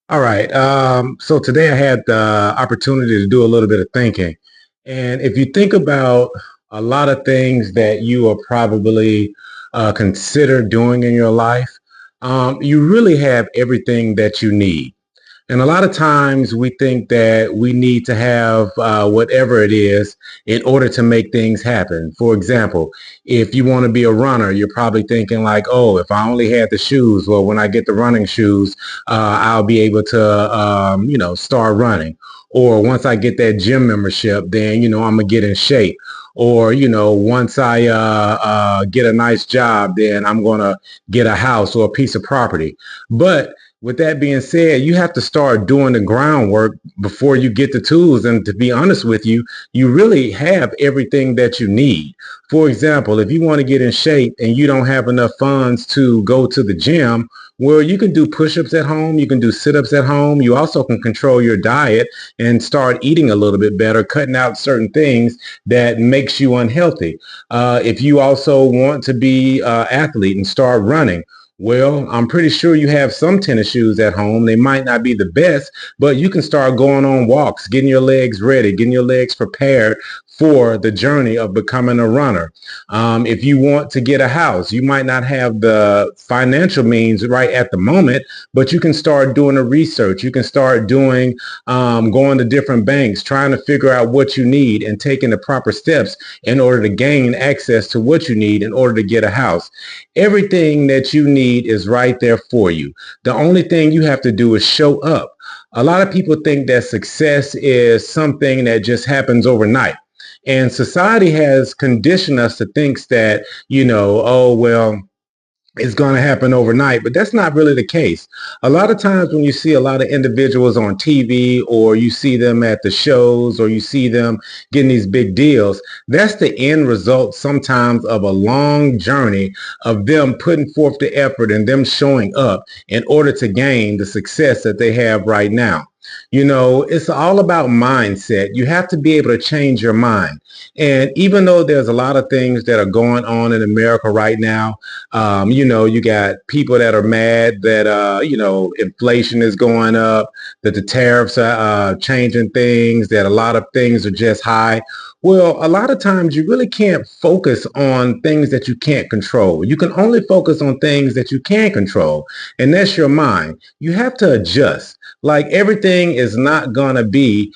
All right. So today I had the opportunity to do a little bit of thinking. And if you think about a lot of things that you are probably consider doing in your life, you really have everything that you need. And a lot of times we think that we need to have whatever it is in order to make things happen. For example, if you want to be a runner, you're probably thinking like, oh, if I only had the shoes, well, when I get the running shoes, I'll be able to, start running. Or once I get that gym membership, then, I'm going to get in shape. Or, once I get a nice job, then I'm going to get a house or a piece of property. But with that being said, you have to start doing the groundwork before you get the tools. And to be honest with you, you really have everything that you need. For example, if you want to get in shape and you don't have enough funds to go to the gym, well, you can do push-ups at home. You can do sit-ups at home. You also can control your diet and start eating a little bit better, cutting out certain things that makes you unhealthy. If you also want to be an athlete and start running, well, I'm pretty sure you have some tennis shoes at home. They might not be the best, but you can start going on walks, getting your legs ready, getting your legs prepared for the journey of becoming a runner. If you want to get a house, you might not have the financial means right at the moment, but you can start doing the research. You can start doing, going to different banks, trying to figure out what you need and taking the proper steps in order to gain access to what you need in order to get a house. Everything that you need is right there for you. The only thing you have to do is show up. A lot of people think that success is something that just happens overnight. And society has conditioned us to think that, oh, well, it's going to happen overnight, but that's not really the case. A lot of times when you see a lot of individuals on TV or you see them at the shows or you see them getting these big deals, that's the end result sometimes of a long journey of them putting forth the effort and them showing up in order to gain the success that they have right now. It's all about mindset. You have to be able to change your mind. And even though there's a lot of things that are going on in America right now, you got people that are mad that, inflation is going up, that the tariffs are changing things, that a lot of things are just high. Well, a lot of times you really can't focus on things that you can't control. You can only focus on things that you can control, and that's your mind. You have to adjust. Like everything is not going to be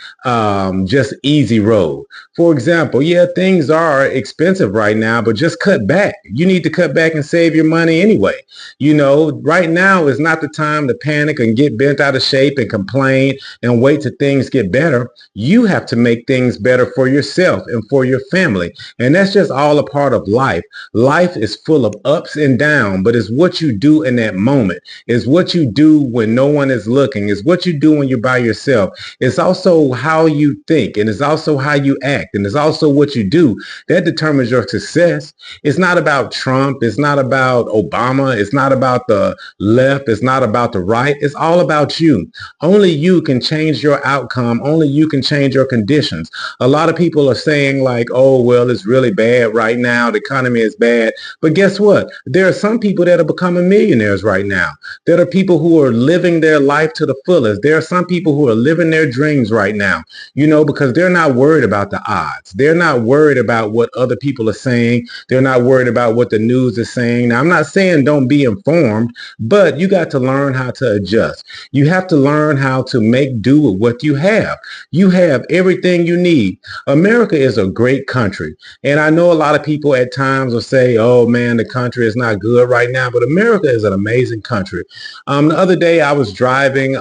just easy road. For example, yeah, things are expensive right now, but just cut back. You need to cut back and save your money anyway. Right now is not the time to panic and get bent out of shape and complain and wait till things get better. You have to make things better for yourself and for your family. And that's just all a part of life. Life is full of ups and downs, but it's what you do in that moment. It's what you do when no one is looking. It's what you do when you're by yourself. It's also how you think, and it's also how you act, and it's also what you do that determines your success. It's not about Trump. It's not about Obama. It's not about the left. It's not about the right. It's all about you. Only you can change your outcome. Only you can change your conditions. A lot of people are saying like, oh, well, it's really bad right now. The economy is bad. But guess what? There are some people that are becoming millionaires right now. There are people who are living their life to the fullest. There are some people who are living their dreams right now, because they're not worried about the odds. They're not worried about what other people are saying. They're not worried about what the news is saying. Now, I'm not saying don't be informed, but you got to learn how to adjust. You have to learn how to make do with what you have. You have everything you need. America is a great country. And I know a lot of people at times will say, oh man, the country is not good right now, but America is an amazing country. The other day I was driving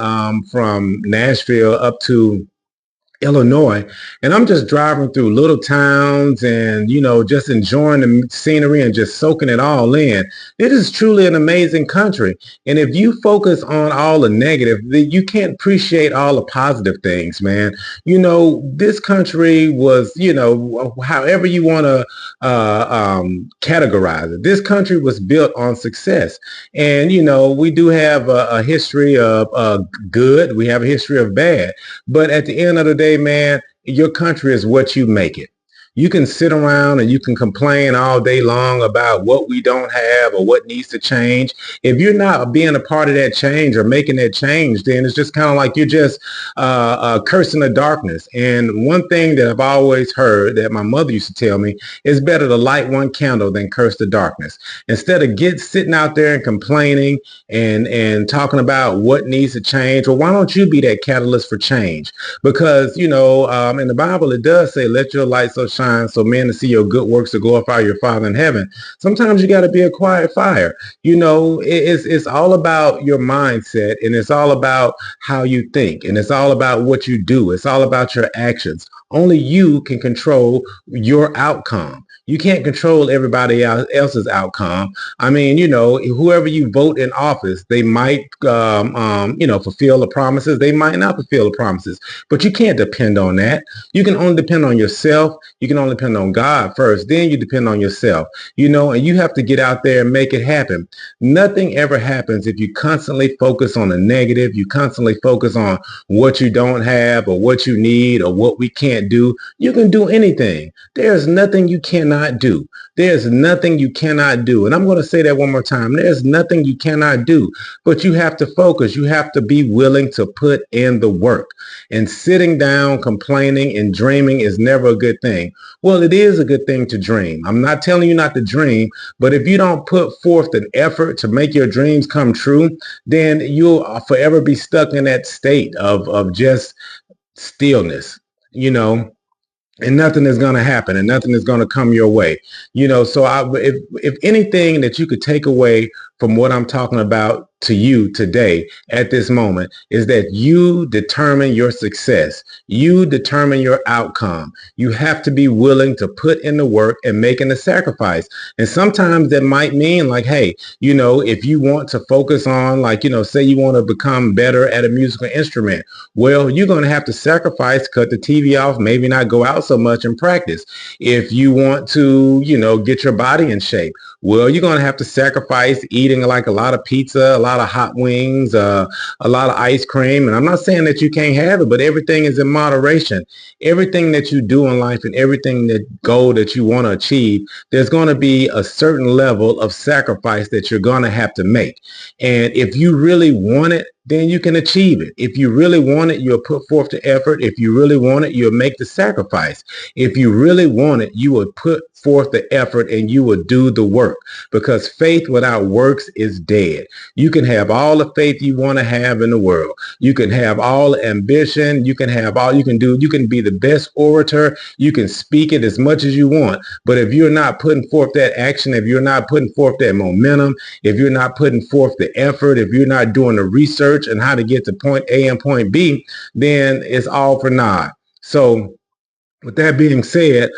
from Nashville up to Illinois, and I'm just driving through little towns and, just enjoying the scenery and just soaking it all in. It is truly an amazing country. And if you focus on all the negative, you can't appreciate all the positive things, man. This country was, however you want to categorize it, this country was built on success. And, we do have a history of good. We have a history of bad. But at the end of the day, man, your country is what you make it. You can sit around and you can complain all day long about what we don't have or what needs to change. If you're not being a part of that change or making that change, then it's just kind of like you're just cursing the darkness. And one thing that I've always heard that my mother used to tell me is better to light one candle than curse the darkness. Instead of sitting out there and complaining and talking about what needs to change, well, why don't you be that catalyst for change? Because, in the Bible, it does say, let your light so shine so men to see your good works to glorify your Father in heaven. Sometimes you got to be a quiet fire. It's all about your mindset, and it's all about how you think, and it's all about what you do. It's all about your actions. Only you can control your outcome. You can't control everybody else's outcome. I mean, whoever you vote in office, they might, fulfill the promises. They might not fulfill the promises, but you can't depend on that. You can only depend on yourself. You can only depend on God first. Then you depend on yourself, and you have to get out there and make it happen. Nothing ever happens if you constantly focus on the negative. You constantly focus on what you don't have or what you need or what we can't do. You can do anything. There's nothing you cannot do. There's nothing you cannot do. And I'm going to say that one more time. There's nothing you cannot do, but you have to focus. You have to be willing to put in the work. And sitting down, complaining and dreaming is never a good thing. Well, it is a good thing to dream. I'm not telling you not to dream, but if you don't put forth an effort to make your dreams come true, then you'll forever be stuck in that state of just stillness, and nothing is going to happen and nothing is going to come your way. So if anything that you could take away from what I'm talking about to you today at this moment is that you determine your success. You determine your outcome. You have to be willing to put in the work and making the sacrifice. And sometimes that might mean like, hey, if you want to focus on say you want to become better at a musical instrument, well, you're going to have to sacrifice, cut the TV off, maybe not go out so much and practice. If you want to, get your body in shape, well, you're going to have to sacrifice eating like a lot of pizza, a lot of hot wings, a lot of ice cream. And I'm not saying that you can't have it, but everything is in moderation. Everything that you do in life and everything that goal that you want to achieve, there's going to be a certain level of sacrifice that you're going to have to make. And if you really want it, then you can achieve it. If you really want it, you'll put forth the effort. If you really want it, you'll make the sacrifice. If you really want it, you will put forth the effort and you will do the work, because faith without works is dead. You can have all the faith you want to have in the world. You can have all the ambition. You can have all you can do. You can be the best orator. You can speak it as much as you want. But if you're not putting forth that action, if you're not putting forth that momentum, if you're not putting forth the effort, if you're not doing the research and how to get to point A and point B, then it's all for naught. So with that being said,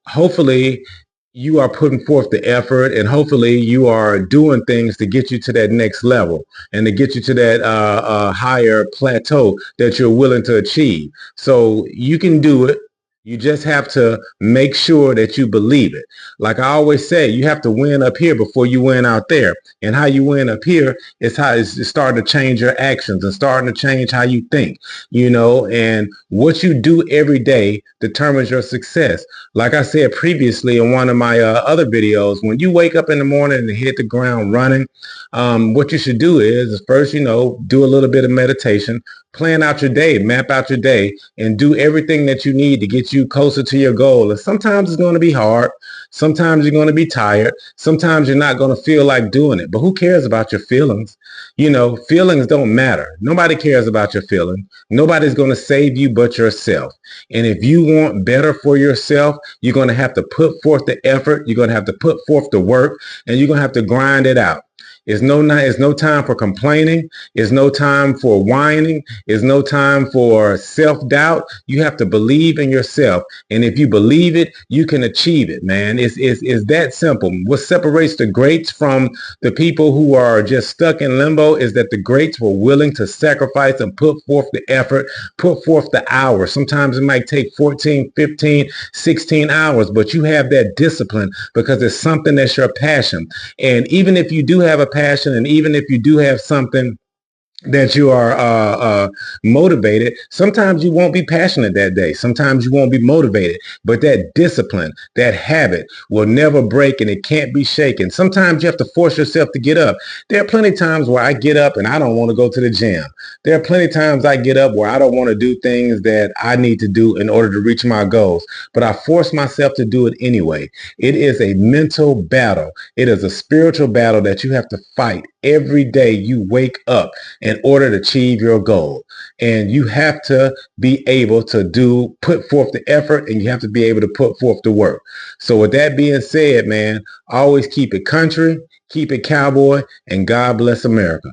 hopefully you are putting forth the effort, and hopefully you are doing things to get you to that next level and to get you to that higher plateau that you're willing to achieve. So you can do it. You just have to make sure that you believe it. Like I always say, you have to win up here before you win out there. And how you win up here is how it's starting to change your actions and starting to change how you think, and what you do every day determines your success. Like I said previously in one of my other videos, when you wake up in the morning and hit the ground running, what you should do is first, do a little bit of meditation, plan out your day, map out your day, and do everything that you need to get you closer to your goal. And sometimes it's going to be hard. Sometimes you're going to be tired. Sometimes you're not going to feel like doing it. But who cares about your feelings? Feelings don't matter. Nobody cares about your feelings. Nobody's going to save you but yourself. And if you want better for yourself, you're going to have to put forth the effort. You're going to have to put forth the work, and you're going to have to grind it out. It's no time for complaining. It's no time for whining. It's no time for self-doubt. You have to believe in yourself. And if you believe it, you can achieve it, man. It's that simple. What separates the greats from the people who are just stuck in limbo is that the greats were willing to sacrifice and put forth the effort, put forth the hours. Sometimes it might take 14, 15, 16 hours, but you have that discipline because it's something that's your passion. And even if you do have a passion, and even if you do have something that you are motivated. Sometimes you won't be passionate that day. Sometimes you won't be motivated, but that discipline, that habit will never break and it can't be shaken. Sometimes you have to force yourself to get up. There are plenty of times where I get up and I don't want to go to the gym. There are plenty of times I get up where I don't want to do things that I need to do in order to reach my goals, but I force myself to do it anyway. It is a mental battle. It is a spiritual battle that you have to fight every day you wake up in order to achieve your goal. And you have to be able to put forth the effort, and you have to be able to put forth the work. So with that being said, man, always keep it country, keep it cowboy, and God bless America.